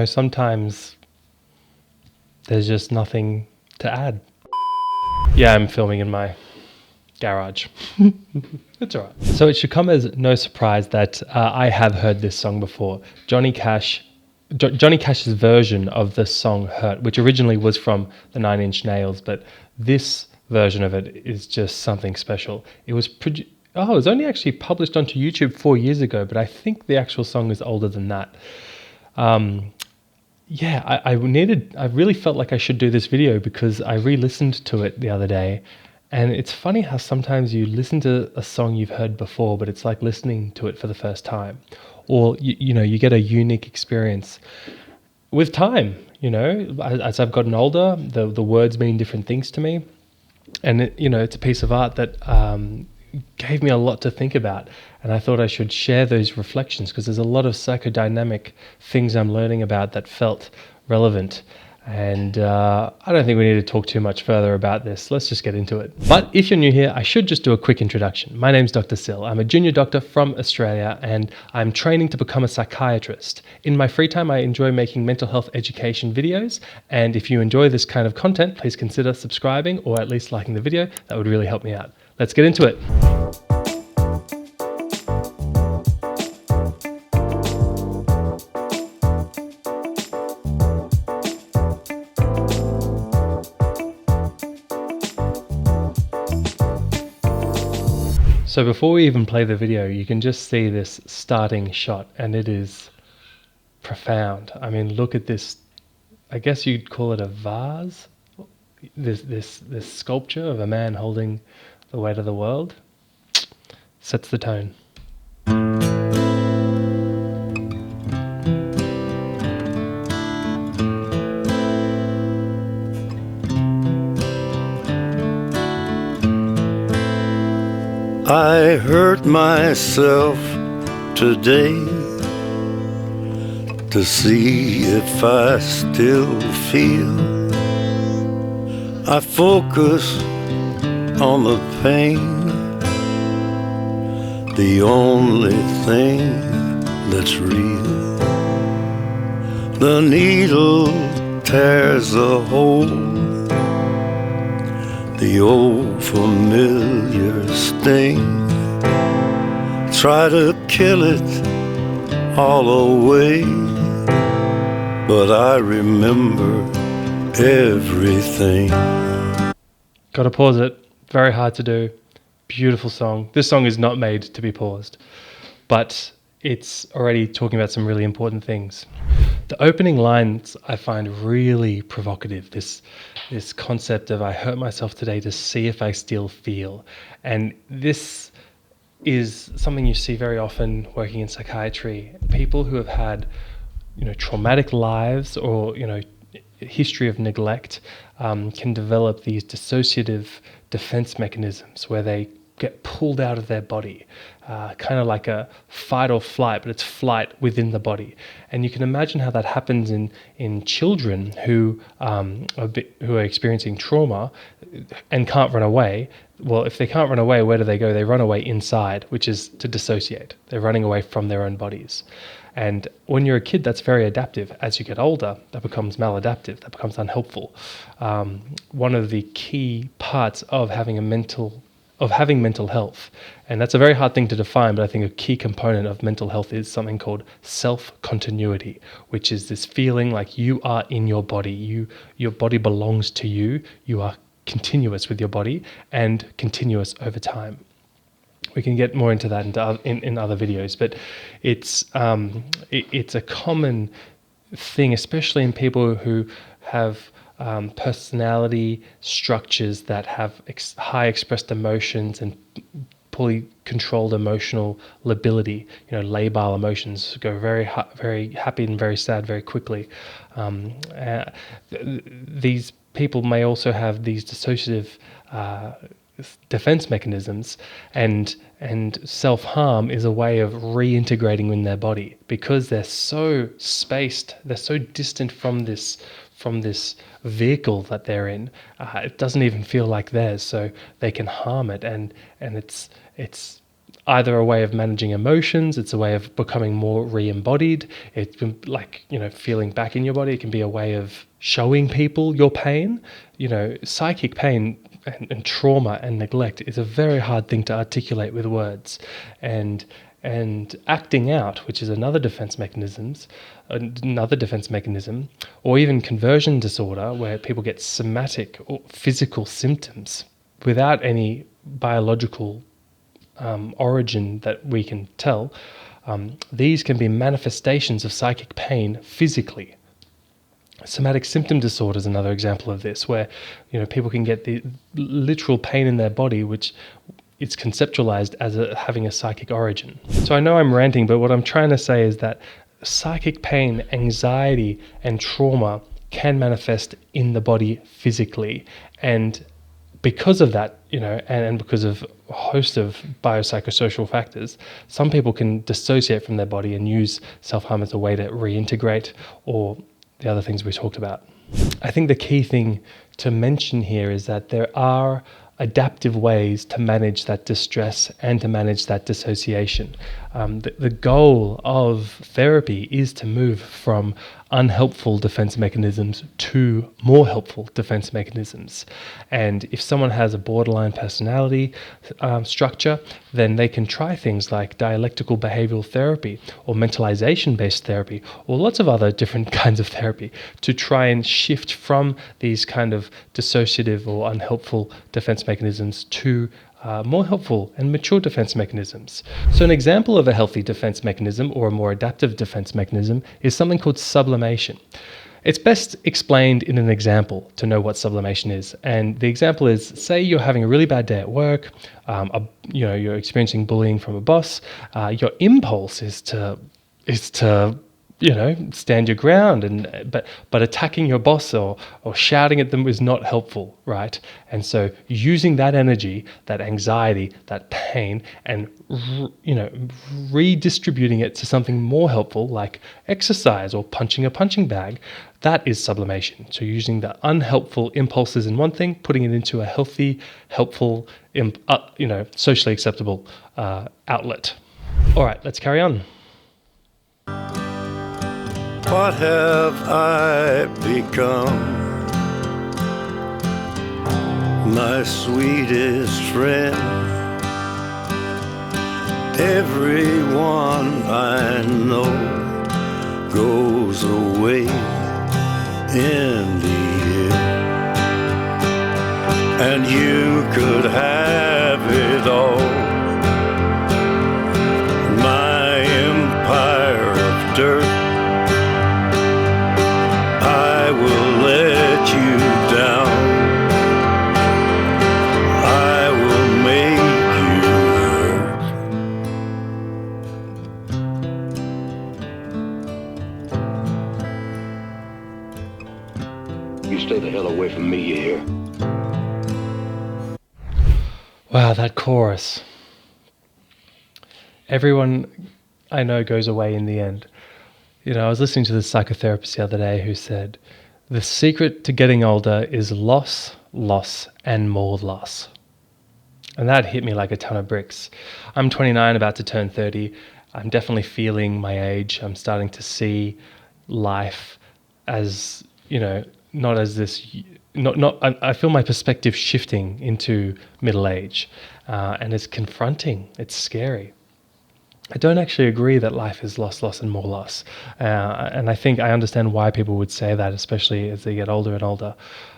Sometimes there's just nothing to add. Yeah, I'm filming in my garage. It's all right. So it should come as no surprise that I have heard this song before. Johnny Cash's version of the song Hurt, which originally was from the Nine Inch Nails, but this version of it is just something special. It was it was only actually published onto YouTube 4 years ago, but I think the actual song is older than that. I really felt like I should do this video because I re-listened to it the other day, and it's funny how sometimes you listen to a song you've heard before, but it's like listening to it for the first time, or you get a unique experience with time. As I've gotten older, the words mean different things to me, and it's a piece of art that gave me a lot to think about, and I thought I should share those reflections because there's a lot of psychodynamic things I'm learning about that felt relevant. And I don't think we need to talk too much further about this. Let's just get into it. But if you're new here, I should just do a quick introduction. My name's Dr. Sil. I'm a junior doctor from Australia, and I'm training to become a psychiatrist. In my free time, I enjoy making mental health education videos, and if you enjoy this kind of content, please consider subscribing or at least liking the video. That would really help me out. Let's get into it. So before we even play the video, you can just see this starting shot, and it is profound. I mean, look at this. I guess you'd call it a vase. This sculpture of a man holding the weight of the world sets the tone. I hurt myself today to see if I still feel. I focus on the pain, the only thing that's real. The needle tears a hole, the old familiar sting. Try to kill it all away, but I remember everything. Gotta pause it. Very hard to do. Beautiful song. This song is not made to be paused, but it's already talking about some really important things. The opening lines I find really provocative. This concept of I hurt myself today to see if I still feel. And this is something you see very often working in psychiatry. People who have had, traumatic lives or, history of neglect can develop these dissociative defense mechanisms where they get pulled out of their body, kind of like a fight or flight, but it's flight within the body. And you can imagine how that happens in children who are experiencing trauma and can't run away. Well, if they can't run away, where do they go? They run away inside, which is to dissociate. They're running away from their own bodies. And when you're a kid, that's very adaptive. As you get older, that becomes maladaptive, that becomes unhelpful. One of the key parts of having mental health, and that's a very hard thing to define, but I think a key component of mental health is something called self-continuity, which is this feeling like you are in your body, your body belongs to you, you are continuous with your body and continuous over time. We can get more into that in other videos, but it's a common thing, especially in people who have personality structures that have high expressed emotions and poorly controlled emotional lability. Labile emotions go very happy and very sad very quickly. These people may also have these dissociative defense mechanisms, and self-harm is a way of reintegrating in their body because they're so spaced, they're so distant from this vehicle that they're in. It doesn't even feel like theirs, so they can harm it, and it's either a way of managing emotions, it's a way of becoming more re-embodied, it's like, feeling back in your body. It can be a way of showing people your pain. Psychic pain and trauma and neglect is a very hard thing to articulate with words. And acting out, which is another defense mechanism, or even conversion disorder, where people get somatic or physical symptoms without any biological origin that we can tell. These can be manifestations of psychic pain physically. Somatic symptom disorder is another example of this, where people can get the literal pain in their body, which it's conceptualized as having a psychic origin. So I know I'm ranting, but what I'm trying to say is that psychic pain, anxiety, and trauma can manifest in the body physically. And because of that, and because of a host of biopsychosocial factors, some people can dissociate from their body and use self-harm as a way to reintegrate, or the other things we talked about. I think the key thing to mention here is that there are adaptive ways to manage that distress and to manage that dissociation. The goal of therapy is to move from unhelpful defense mechanisms to more helpful defense mechanisms. And if someone has a borderline personality structure, then they can try things like dialectical behavioral therapy or mentalization-based therapy, or lots of other different kinds of therapy to try and shift from these kind of dissociative or unhelpful defense mechanisms to more helpful and mature defense mechanisms. So an example of a healthy defense mechanism, or a more adaptive defense mechanism, is something called sublimation. It's best explained in an example to know what sublimation is. And the example is, say you're having a really bad day at work, you're experiencing bullying from a boss. Your impulse is to stand your ground, but attacking your boss or shouting at them is not helpful, right? And so using that energy, that anxiety, that pain, and redistributing it to something more helpful, like exercise or punching a punching bag, that is sublimation. So using the unhelpful impulses in one thing, putting it into a healthy, helpful, socially acceptable outlet. All right, let's carry on. What have I become? My sweetest friend. Everyone I know goes away in the end. And you could have it all. My empire of dirt, I will let you down. I will make you hurt. You stay the hell away from me, you hear? Wow, that chorus. Everyone I know goes away in the end. I was listening to this psychotherapist the other day who said, the secret to getting older is loss, loss, and more loss. And that hit me like a ton of bricks. I'm 29, about to turn 30. I'm definitely feeling my age. I'm starting to see life as, not as this, I feel my perspective shifting into middle age. And it's confronting. It's scary. I don't actually agree that life is loss, loss, and more loss. And I think I understand why people would say that, especially as they get older and older.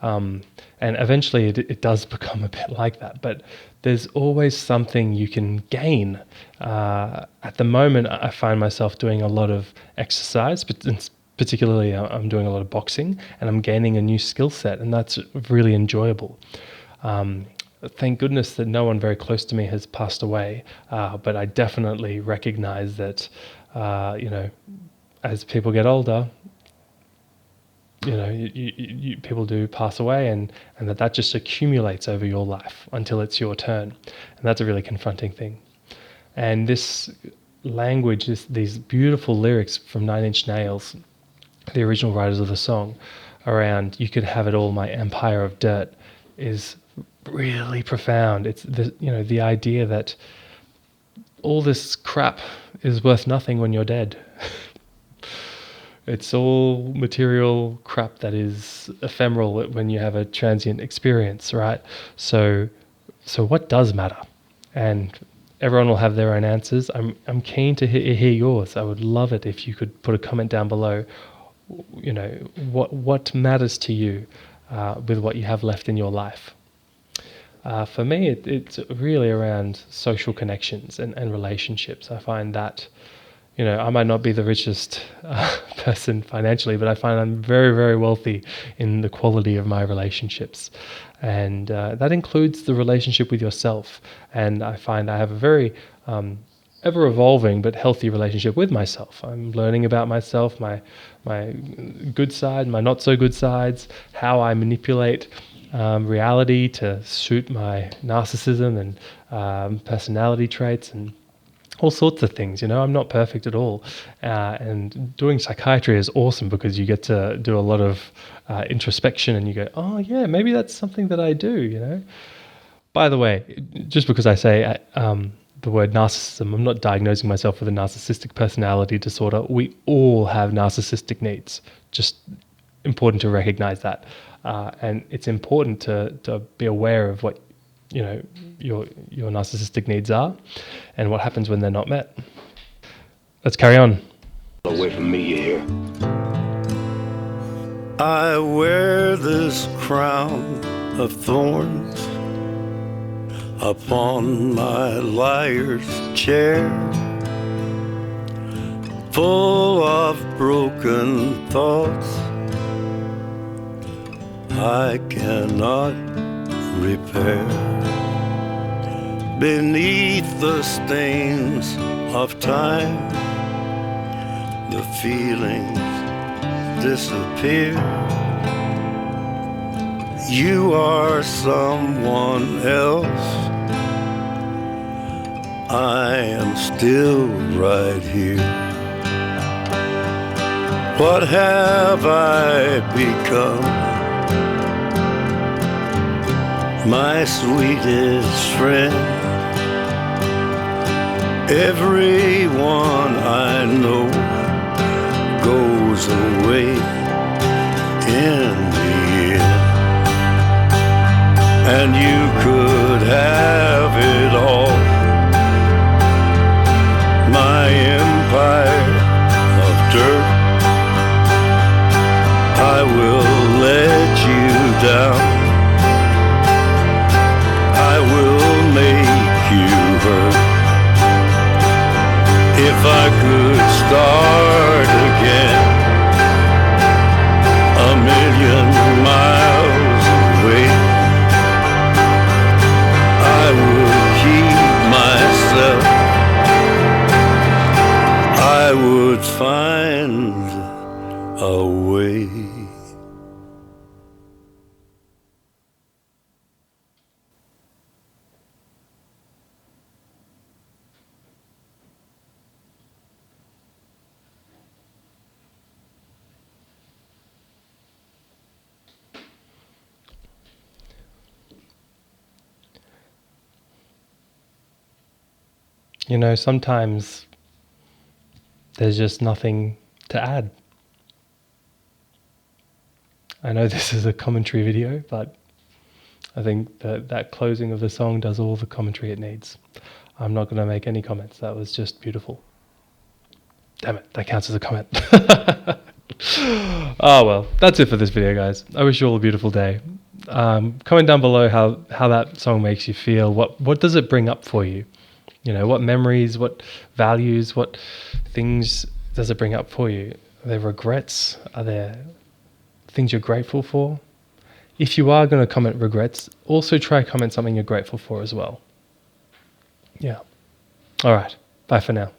And eventually it does become a bit like that. But there's always something you can gain. At the moment, I find myself doing a lot of exercise, but particularly I'm doing a lot of boxing, and I'm gaining a new skill set, and that's really enjoyable. Thank goodness that no one very close to me has passed away, but I definitely recognize that, as people get older, people do pass away, and that just accumulates over your life until it's your turn, and that's a really confronting thing. And this language, these beautiful lyrics from Nine Inch Nails, the original writers of the song, around "You could have it all, my empire of dirt," is really profound. It's the idea that all this crap is worth nothing when you're dead. It's all material crap that is ephemeral when you have a transient experience, right? So what does matter? And everyone will have their own answers. I'm keen to hear yours. I would love it if you could put a comment down below. You know, what matters to you with what you have left in your life. For me, it's really around social connections and relationships. I find that, you know, I might not be the richest person financially, but I find I'm very, very wealthy in the quality of my relationships. And that includes the relationship with yourself. And I find I have a very ever-evolving but healthy relationship with myself. I'm learning about myself, my good side, my not-so-good sides, how I manipulate reality to suit my narcissism and personality traits and all sorts of things. You know, I'm not perfect at all. And doing psychiatry is awesome because you get to do a lot of introspection and you go, oh yeah, maybe that's something that I do, you know. By the way, just because I say the word narcissism, I'm not diagnosing myself with a narcissistic personality disorder. We all have narcissistic needs. Just important to recognize that. And it's important to be aware of what, you know, your narcissistic needs are and what happens when they're not met. Let's carry on. Away from me, you hear? I wear this crown of thorns upon my liar's chair, full of broken thoughts I cannot repair. Beneath the stains of time, the feelings disappear. You are someone else. I am still right here. What have I become? My sweetest friend. Everyone I know goes away in the end. And you could have it all, my empire of dirt. I will let you down. I will make you hurt. If I could start again, a million miles away, I would keep myself. I would find a way. You know, sometimes there's just nothing to add. I know this is a commentary video, but I think that closing of the song does all the commentary it needs. I'm not going to make any comments. That was just beautiful. Damn it, that counts as a comment. Oh well, that's it for this video, guys. I wish you all a beautiful day. Comment down below how that song makes you feel. What does it bring up for you? You know, what memories, what values, what things does it bring up for you? Are there regrets? Are there things you're grateful for? If you are going to comment regrets, also try comment something you're grateful for as well. Yeah. All right. Bye for now.